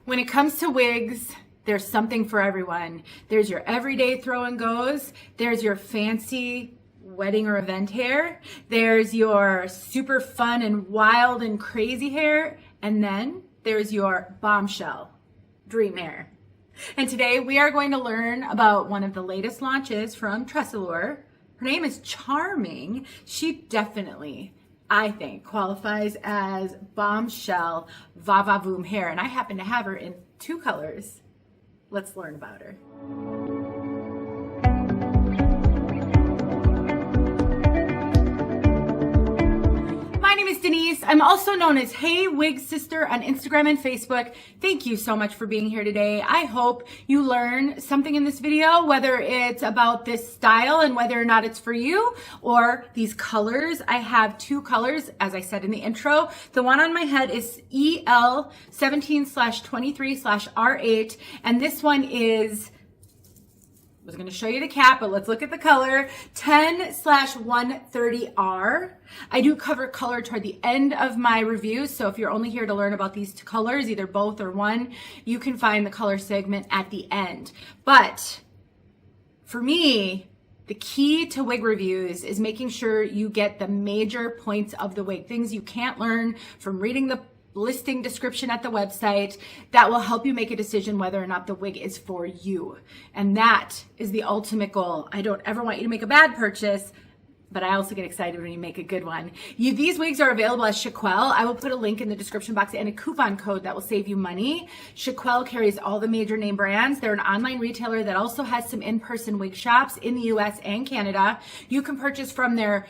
When it comes to wigs, there's something for everyone. There's your everyday throw and goes. There's your fancy wedding or event hair. There's your super fun and wild and crazy hair. And then there's your bombshell dream hair. And today we are going to learn about one of the latest launches from TressAllure. Her name is Charming. She definitely, I think, qualifies as bombshell va-va-voom hair. And I happen to have her in 2 colors. Let's learn about her. My name is Denise. I'm also known as heywigsister on Instagram and Facebook. Thank you so much for being here today. I hope you learn something in this video, whether it's about this style and whether or not it's for you, or these colors. I have 2 colors, as I said in the intro. The one on my head is EL 17/23/R8, and this one is, I was going to show you the cap, but let's look at the color, 10/130R. I do cover color toward the end of my review, so if you're only here to learn about these 2 colors, either both or one, you can find the color segment at the end. But for me, the key to wig reviews is making sure you get the major points of the wig, things you can't learn from reading the listing description at the website that will help you make a decision whether or not the wig is for you. And that is the ultimate goal. I don't ever want you to make a bad purchase, but I also get excited when you make a good one. These wigs are available at 𝖺EEQuell. I will put a link in the description box and a coupon code that will save you money. 𝖺EEQuell carries all the major name brands. They're an online retailer that also has some in-person wig shops in the US and Canada. You can purchase from their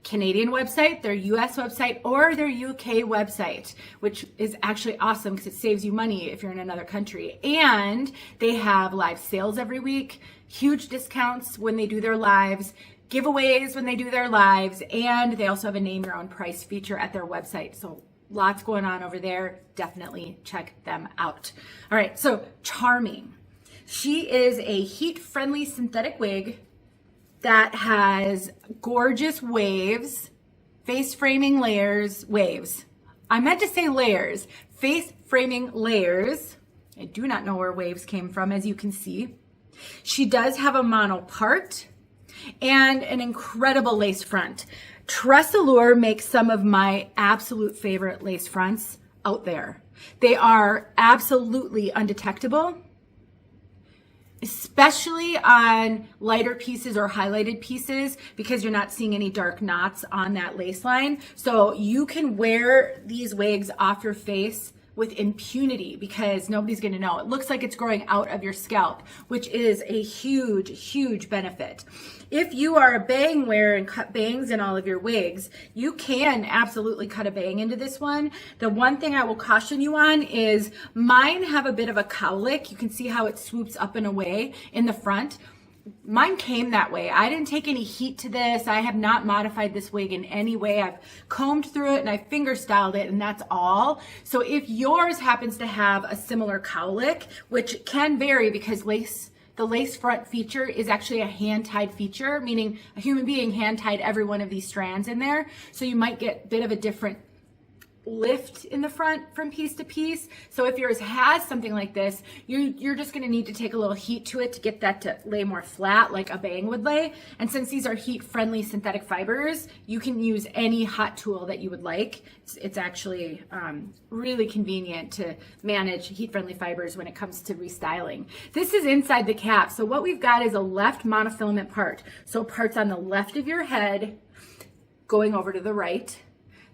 Canadian website, their US website, or their UK website, which is actually awesome because it saves you money if you're in another country. And they have live sales every week, huge discounts when they do their lives, giveaways when they do their lives, and they also have a name your own price feature at their website. So lots going on over there. Definitely check them out. All right, so Charming. She is a heat-friendly synthetic wig that has gorgeous waves, face framing layers, waves. I meant to say layers, face framing layers. I do not know where waves came from, as you can see. She does have a mono part and an incredible lace front. TressAllure makes some of my absolute favorite lace fronts out there. They are absolutely undetectable, especially on lighter pieces or highlighted pieces, because you're not seeing any dark knots on that lace line. So you can wear these wigs off your face with impunity because nobody's going to know. It looks like it's growing out of your scalp, which is a huge, huge benefit. If you are a bang wearer and cut bangs in all of your wigs, you can absolutely cut a bang into this one. The one thing I will caution you on is mine have a bit of a cowlick. You can see how it swoops up and away in the front. Mine came that way. I didn't take any heat to this. I have not modified this wig in any way. I've combed through it and I finger styled it, and that's all. So if yours happens to have a similar cowlick, which can vary because the lace front feature is actually a hand-tied feature, meaning a human being hand-tied every one of these strands in there. So you might get a bit of a different lift in the front from piece to piece. So if yours has something like this, you're just going to need to take a little heat to it to get that to lay more flat like a bang would lay. And since these are heat-friendly synthetic fibers, you can use any hot tool that you would like. It's actually really convenient to manage heat-friendly fibers when it comes to restyling. This is inside the cap. So what we've got is a left monofilament part. So parts on the left of your head going over to the right.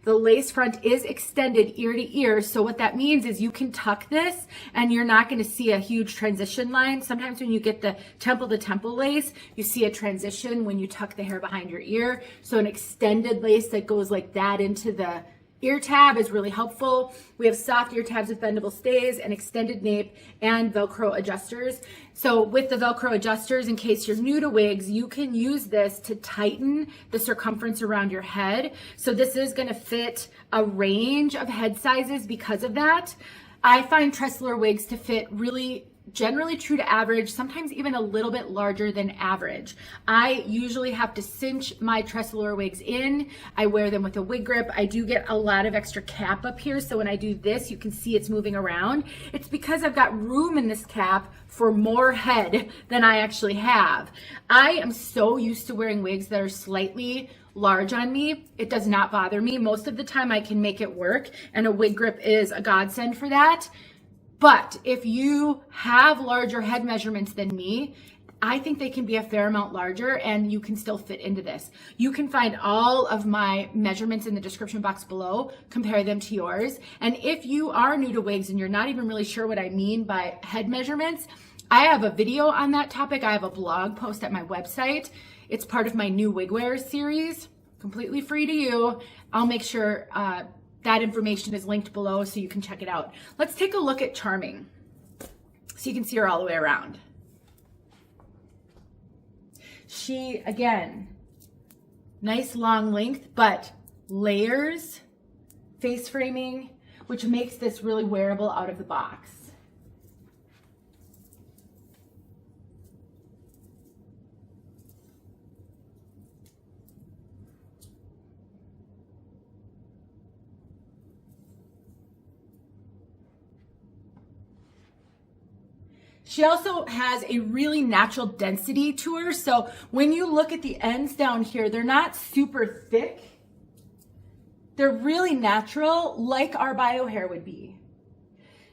The lace front is extended ear to ear. So what that means is you can tuck this and you're not going to see a huge transition line. Sometimes when you get the temple to temple lace, you see a transition when you tuck the hair behind your ear. So an extended lace that goes like that into the ear tab is really helpful. We have soft ear tabs with bendable stays, an extended nape, and Velcro adjusters. So with the Velcro adjusters, in case you're new to wigs, you can use this to tighten the circumference around your head. So this is going to fit a range of head sizes because of that. I find TressAllure wigs to fit really generally true to average, sometimes even a little bit larger than average. I usually have to cinch my TressAllure wigs in. I wear them with a wig grip. I do get a lot of extra cap up here, so when I do this, you can see it's moving around. It's because I've got room in this cap for more head than I actually have. I am so used to wearing wigs that are slightly large on me. It does not bother me. Most of the time I can make it work, and a wig grip is a godsend for that. But if you have larger head measurements than me, I think they can be a fair amount larger and you can still fit into this. You can find all of my measurements in the description box below, compare them to yours. And if you are new to wigs and you're not even really sure what I mean by head measurements, I have a video on that topic. I have a blog post at my website. It's part of my new wig wear series, completely free to you. I'll make sure that information is linked below so you can check it out. Let's take a look at Charming so you can see her all the way around. She, again, nice long length, but layers, face framing, which makes this really wearable out of the box. She also has a really natural density to her. So when you look at the ends down here, they're not super thick. They're really natural, like our bio hair would be.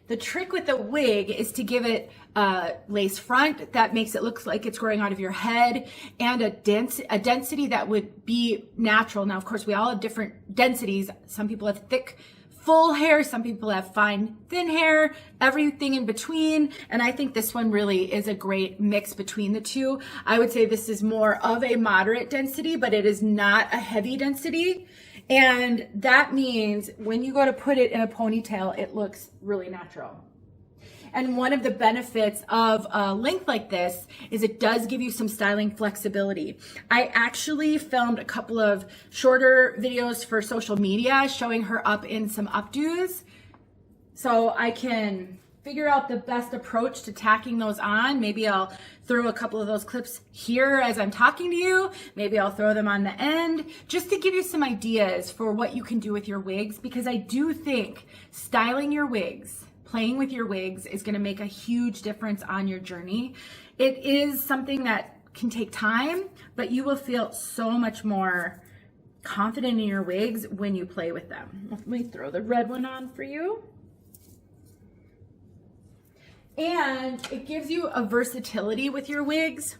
The trick with the wig is to give it a lace front that makes it look like it's growing out of your head, and a density that would be natural. Now, of course, we all have different densities. Some people have thick, full hair, some people have fine, thin hair, everything in between. And I think this one really is a great mix between the two. I would say this is more of a moderate density, but it is not a heavy density. And that means when you go to put it in a ponytail, it looks really natural. And one of the benefits of a length like this is it does give you some styling flexibility. I actually filmed a couple of shorter videos for social media showing her up in some updos, so I can figure out the best approach to tacking those on. Maybe I'll throw a couple of those clips here as I'm talking to you. Maybe I'll throw them on the end just to give you some ideas for what you can do with your wigs, because I do think styling your wigs, playing with your wigs, is going to make a huge difference on your journey. It is something that can take time, but you will feel so much more confident in your wigs when you play with them. Let me throw the red one on for you. And it gives you a versatility with your wigs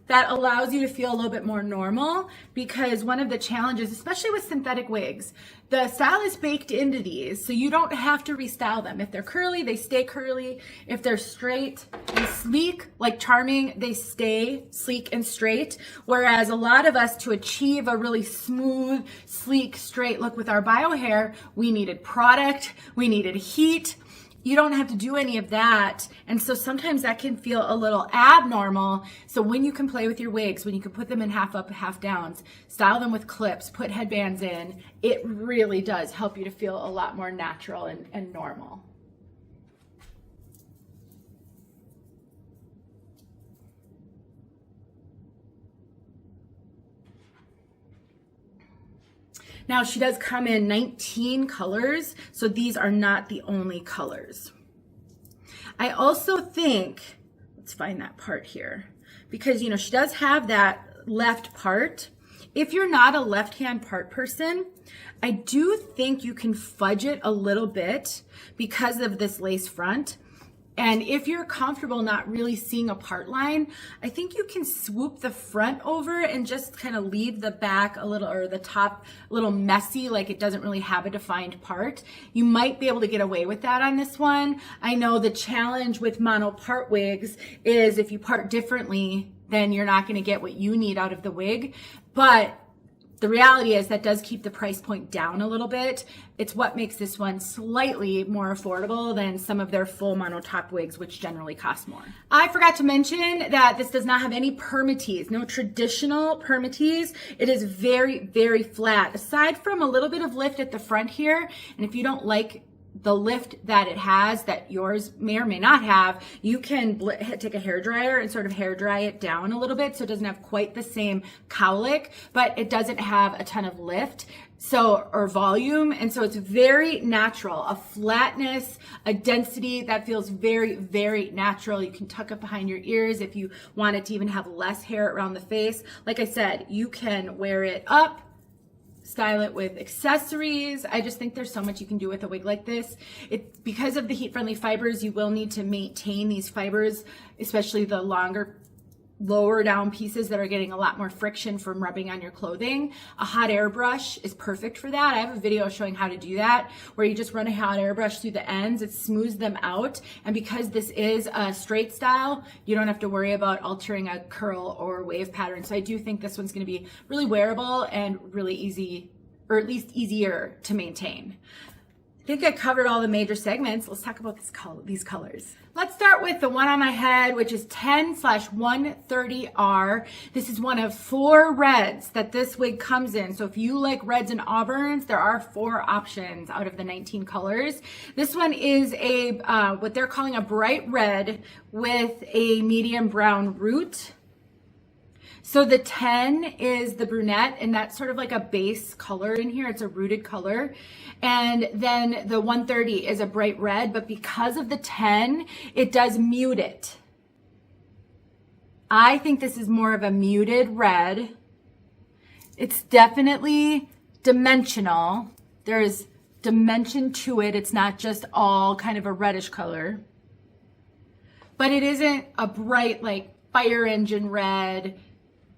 that allows you to feel a little bit more normal, because one of the challenges, especially with synthetic wigs, the style is baked into these, so you don't have to restyle them. If they're curly, they stay curly. If they're straight and sleek, like Charming, they stay sleek and straight. Whereas a lot of us, to achieve a really smooth, sleek, straight look with our bio hair, we needed product, we needed heat. You don't have to do any of that. And so sometimes that can feel a little abnormal. So when you can play with your wigs, when you can put them in half up, half downs, style them with clips, put headbands in, it really does help you to feel a lot more natural and normal. Now, she does come in 19 colors, so these are not the only colors. I also think, let's find that part here, because, you know, she does have that left part. If you're not a left-hand part person, I do think you can fudge it a little bit because of this lace front. And if you're comfortable not really seeing a part line, I think you can swoop the front over and just kind of leave the back a little, or the top a little messy, like it doesn't really have a defined part. You might be able to get away with that on this one. I know the challenge with mono part wigs is if you part differently, then you're not going to get what you need out of the wig. But the reality is that does keep the price point down a little bit. It's what makes this one slightly more affordable than some of their full mono top wigs, which generally cost more. I forgot to mention that this does not have any permatease, no traditional permatease. It is very, very flat, aside from a little bit of lift at the front here. And if you don't like the lift that it has that yours may or may not have, you can take a hair dryer and sort of hair dry it down a little bit so it doesn't have quite the same cowlick, but it doesn't have a ton of lift or volume. And so it's very natural, a flatness, a density that feels very, very natural. You can tuck it behind your ears if you want it to even have less hair around the face. Like I said, you can wear it up, style it with accessories. I just think there's so much you can do with a wig like this. Because of the heat-friendly fibers, you will need to maintain these fibers, especially the lower down pieces that are getting a lot more friction from rubbing on your clothing. A hot air brush is perfect for that. I have a video showing how to do that, where you just run a hot air brush through the ends. It smooths them out. And because this is a straight style, you don't have to worry about altering a curl or wave pattern. So I do think this one's going to be really wearable and really easy, or at least easier to maintain. I think I covered all the major segments. Let's talk about these colors. Let's start with the one on my head, which is 10/130R. This is one of 4 reds that this wig comes in. So if you like reds and auburns, there are 4 options out of the 19 colors. This one is what they're calling a bright red with a medium brown root. So the 10 is the brunette, and that's sort of like a base color in here. It's a rooted color. And then the 130 is a bright red, but because of the 10, it does mute it. I think this is more of a muted red. It's definitely dimensional. There's dimension to it. It's not just all kind of a reddish color. But it isn't a bright, like, fire engine red,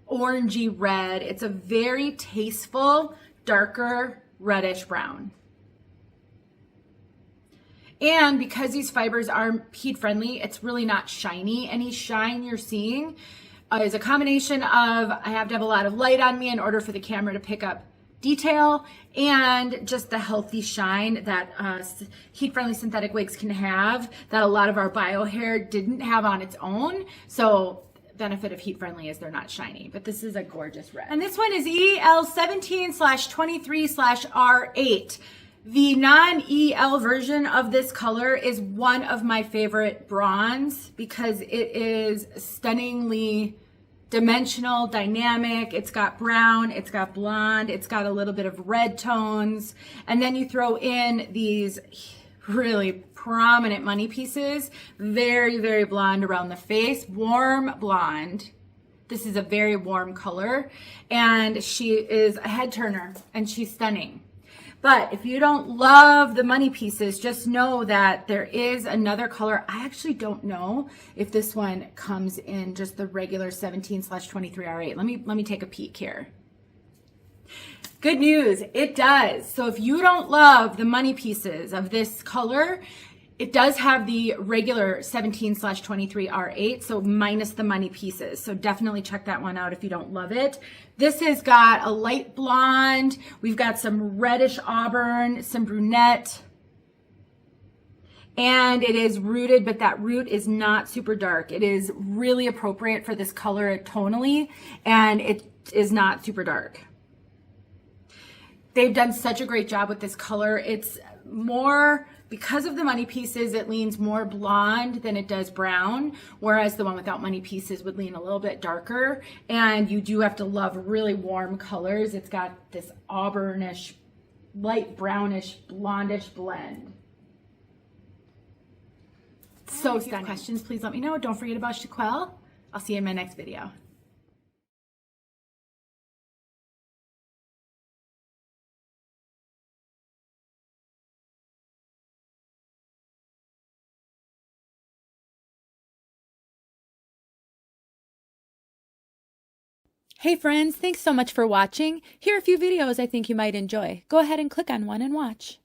orangey red. It's a very tasteful, darker reddish brown. And because these fibers are heat friendly, it's really not shiny. Any shine you're seeing is a combination of I have to have a lot of light on me in order for the camera to pick up detail, and just the healthy shine that heat-friendly synthetic wigs can have that a lot of our bio hair didn't have on its own. So benefit of heat-friendly is they're not shiny, but this is a gorgeous red. And this one is EL17/23/R8. The non-EL version of this color is one of my favorite bronze because it is stunningly dimensional, dynamic. It's got brown, it's got blonde, it's got a little bit of red tones. And then you throw in these really prominent money pieces, very, very blonde around the face, warm blonde. This is a very warm color, and she is a head turner and she's stunning. But if you don't love the money pieces, just know that there is another color. I actually don't know if this one comes in just the regular 17/23R8. Let me take a peek here. Good news, it does. So if you don't love the money pieces of this color, it does have the regular 17/23R8, so minus the money pieces. So definitely check that one out if you don't love it. This has got a light blonde. We've got some reddish auburn, some brunette. And it is rooted, but that root is not super dark. It is really appropriate for this color tonally, and it is not super dark. They've done such a great job with this color. It's more, because of the money pieces, it leans more blonde than it does brown, whereas the one without money pieces would lean a little bit darker. And you do have to love really warm colors. It's got this auburnish, light brownish, blondish blend. So stunning. If you have questions, please let me know. Don't forget about 𝗇PiQuell. I'll see you in my next video. Hey friends, thanks so much for watching. Here are a few videos I think you might enjoy. Go ahead and click on one and watch.